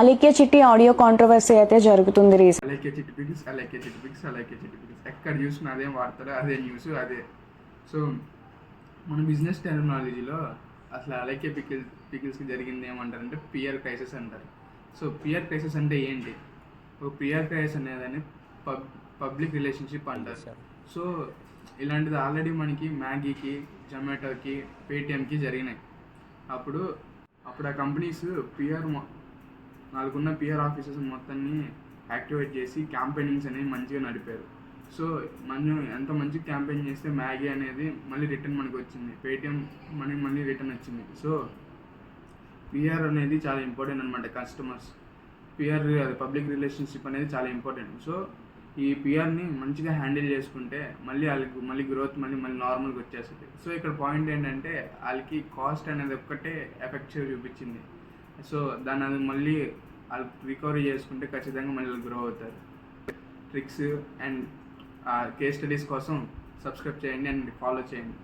అలేఖ్య చిట్టి audio controversy అయితే జరుగుతుంది రీసెంట్. అలేఖ్య చిట్టి పిక్స్, అలేఖ్య చిట్టి పిక్స్, అలేఖ్య చిట్టి పిక్స్, ఎక్కడ చూసినా అదే వాడతారు, అదే న్యూస్, అదే. సో మన బిజినెస్ టెర్మినాలజీలో అసలు అలేఖ్య పికిల్స్కి జరిగింది ఏమంటారంటే పియర్ క్రైసిస్ అంటారు. సో పియర్ క్రైసిస్ అంటే ఏంటి? పియర్ క్రైసిస్ అనేదని పబ్లిక్ రిలేషన్షిప్ అంటారు. సో ఇలాంటిది ఆల్రెడీ మనకి మ్యాగీకి, జొమాటోకి, పేటిఎంకి జరిగినాయి. అప్పుడు ఆ కంపెనీస్ నాలుగున్న పిఆర్ ఆఫీసెస్ మొత్తాన్ని యాక్టివేట్ చేసి క్యాంపెయినింగ్స్ అనేవి మంచిగా నడిపారు. సో ఎంత మంచి క్యాంపెయిన్ చేస్తే మ్యాగీ అనేది మళ్ళీ రిటర్న్ మనకి వచ్చింది, పేటిఎం మనకి మళ్ళీ రిటర్న్ వచ్చింది. సో పిఆర్ అనేది చాలా ఇంపార్టెంట్ అనమాట. కస్టమర్స్ పిఆర్, పబ్లిక్ రిలేషన్షిప్ అనేది చాలా ఇంపార్టెంట్. సో ఈ పిఆర్ని మంచిగా హ్యాండిల్ చేసుకుంటే మళ్ళీ గ్రోత్ మళ్ళీ నార్మల్గా వచ్చేస్తుంది. సో ఇక్కడ పాయింట్ ఏంటంటే వాళ్ళకి కాస్ట్ అనేది ఒక్కటే ఎఫెక్ట్ చూపించింది. సో దాన్ని అది మళ్ళీ వాళ్ళు రికవరీ చేసుకుంటే ఖచ్చితంగా మళ్ళీ గ్రో అవుతారు. ట్రిక్స్ అండ్ కేస్ స్టడీస్ కోసం సబ్స్క్రైబ్ చేయండి అండ్ ఫాలో చేయండి.